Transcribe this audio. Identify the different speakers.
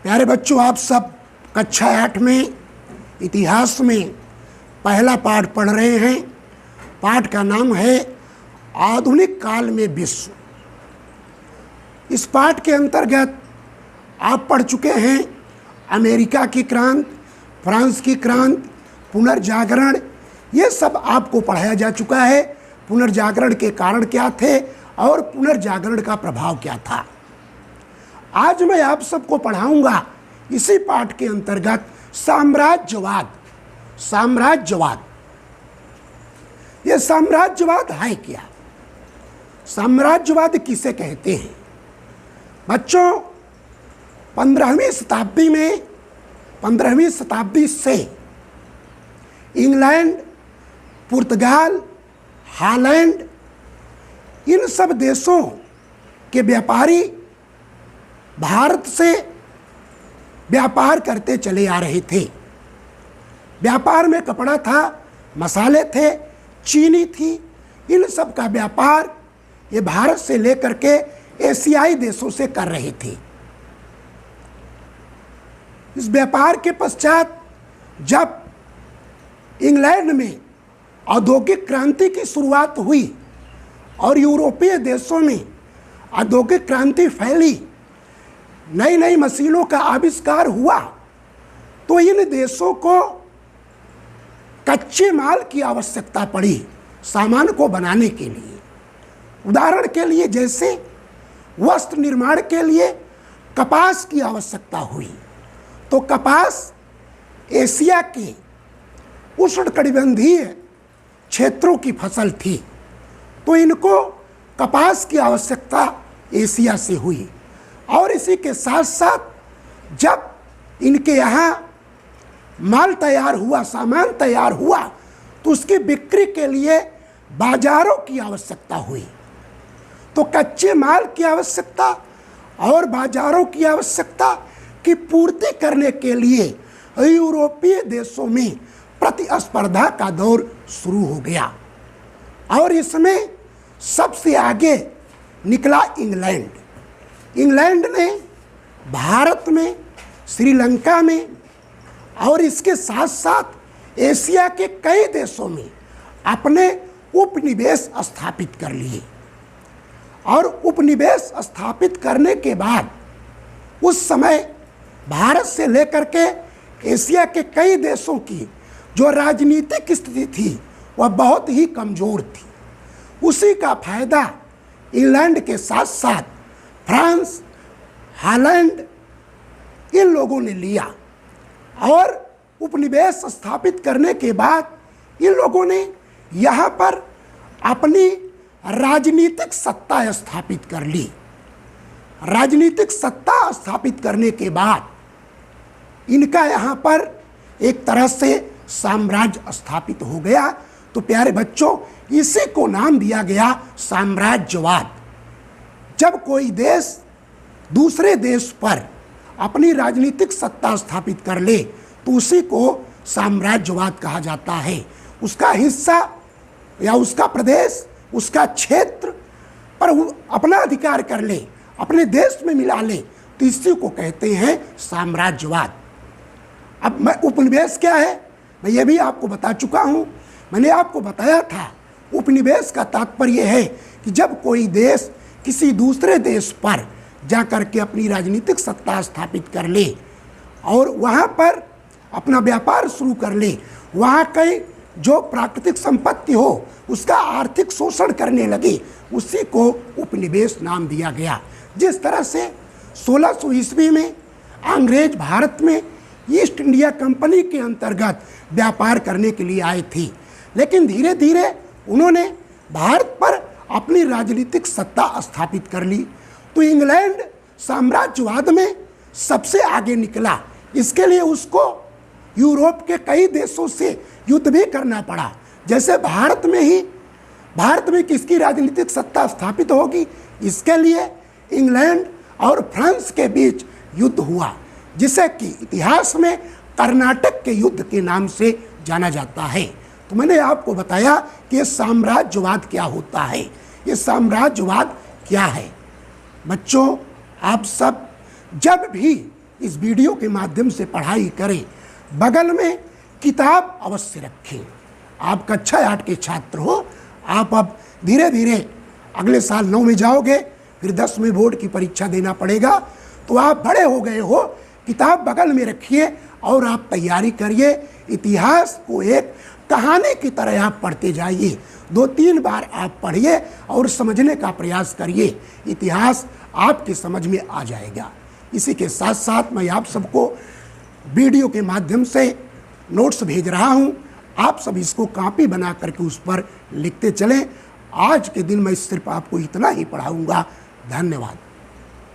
Speaker 1: प्यारे बच्चों, आप सब कक्षा 8 में इतिहास में पहला पाठ पढ़ रहे हैं। पाठ का नाम है आधुनिक काल में विश्व। इस पाठ के अंतर्गत आप पढ़ चुके हैं अमेरिका की क्रांति, फ्रांस की क्रांति, पुनर्जागरण। ये सब आपको पढ़ाया जा चुका है। पुनर्जागरण के कारण क्या थे और पुनर्जागरण का प्रभाव क्या था। आज मैं आप सबको पढ़ाऊंगा इसी पाठ के अंतर्गत साम्राज्यवाद। साम्राज्यवाद, ये साम्राज्यवाद है क्या? साम्राज्यवाद किसे कहते हैं? बच्चों, 15वीं शताब्दी से इंग्लैंड, पुर्तगाल, हॉलैंड, इन सब देशों के व्यापारी भारत से व्यापार करते चले आ रहे थे। व्यापार में कपड़ा था, मसाले थे, चीनी थी। इन सब का व्यापार ये भारत से लेकर के एशियाई देशों से कर रहे थे। इस व्यापार के पश्चात जब इंग्लैंड में औद्योगिक क्रांति की शुरुआत हुई और यूरोपीय देशों में औद्योगिक क्रांति फैली, नई नई मशीनों का आविष्कार हुआ, तो इन देशों को कच्चे माल की आवश्यकता पड़ी सामान को बनाने के लिए। उदाहरण के लिए जैसे वस्त्र निर्माण के लिए कपास की आवश्यकता हुई, तो कपास एशिया के उष्णकटिबंधीय क्षेत्रों की फसल थी, तो इनको कपास की आवश्यकता एशिया से हुई। और इसी के साथ साथ जब इनके यहाँ माल तैयार हुआ, सामान तैयार हुआ, तो उसकी बिक्री के लिए बाजारों की आवश्यकता हुई। तो कच्चे माल की आवश्यकता और बाजारों की आवश्यकता की पूर्ति करने के लिए यूरोपीय देशों में प्रतिस्पर्धा का दौर शुरू हो गया। और इसमें सबसे आगे निकला इंग्लैंड। इंग्लैंड ने भारत में, श्रीलंका में और इसके साथ साथ एशिया के कई देशों में अपने उपनिवेश स्थापित कर लिए। और उपनिवेश स्थापित करने के बाद उस समय भारत से लेकर के एशिया के कई देशों की जो राजनीतिक स्थिति थी वह बहुत ही कमज़ोर थी। उसी का फायदा इंग्लैंड के साथ साथ फ्रांस, हॉलैंड, इन लोगों ने लिया। और उपनिवेश स्थापित करने के बाद इन लोगों ने यहाँ पर अपनी राजनीतिक सत्ता स्थापित कर ली। राजनीतिक सत्ता स्थापित करने के बाद इनका यहाँ पर एक तरह से साम्राज्य स्थापित हो गया। तो प्यारे बच्चों, इसी को नाम दिया गया साम्राज्यवाद। जब कोई देश दूसरे देश पर अपनी राजनीतिक सत्ता स्थापित कर ले तो उसी को साम्राज्यवाद कहा जाता है। उसका हिस्सा या उसका प्रदेश, उसका क्षेत्र पर अपना अधिकार कर ले, अपने देश में मिला ले, तो इसी को कहते हैं साम्राज्यवाद। अब मैं उपनिवेश क्या है मैं ये भी आपको बता चुका हूँ। मैंने आपको बताया था उपनिवेश का तात्पर्य है कि जब कोई देश किसी दूसरे देश पर जाकर के अपनी राजनीतिक सत्ता स्थापित कर ले और वहाँ पर अपना व्यापार शुरू कर ले, वहाँ की जो प्राकृतिक संपत्ति हो उसका आर्थिक शोषण करने लगे, उसी को उपनिवेश नाम दिया गया। जिस तरह से 1600 ईस्वी में अंग्रेज भारत में ईस्ट इंडिया कंपनी के अंतर्गत व्यापार करने के लिए आए थे, लेकिन धीरे धीरे उन्होंने भारत पर अपनी राजनीतिक सत्ता स्थापित कर ली। तो इंग्लैंड साम्राज्यवाद में सबसे आगे निकला। इसके लिए उसको यूरोप के कई देशों से युद्ध भी करना पड़ा। जैसे भारत में किसकी राजनीतिक सत्ता स्थापित होगी, इसके लिए इंग्लैंड और फ्रांस के बीच युद्ध हुआ, जिसे कि इतिहास में कर्नाटक के युद्ध के नाम से जाना जाता है। तो मैंने आपको बताया कि ये साम्राज्यवाद क्या होता है, ये साम्राज्यवाद क्या है। बच्चों, आप सब जब भी इस वीडियो के माध्यम से पढ़ाई करें, बगल में किताब अवश्य रखें। आप कक्षा 8 के छात्र हो, आप अब धीरे धीरे अगले साल 9 में जाओगे, फिर 10 में बोर्ड की परीक्षा देना पड़ेगा, तो आप बड़े हो गए हो। किताब बगल में रखिए और आप तैयारी करिए। इतिहास को एक कहानी की तरह आप पढ़ते जाइए, 2-3 बार आप पढ़िए और समझने का प्रयास करिए, इतिहास आपके समझ में आ जाएगा। इसी के साथ साथ मैं आप सबको वीडियो के माध्यम से नोट्स भेज रहा हूं, आप सब इसको कॉपी बना करके उस पर लिखते चलें। आज के दिन मैं सिर्फ आपको इतना ही पढ़ाऊंगा। धन्यवाद।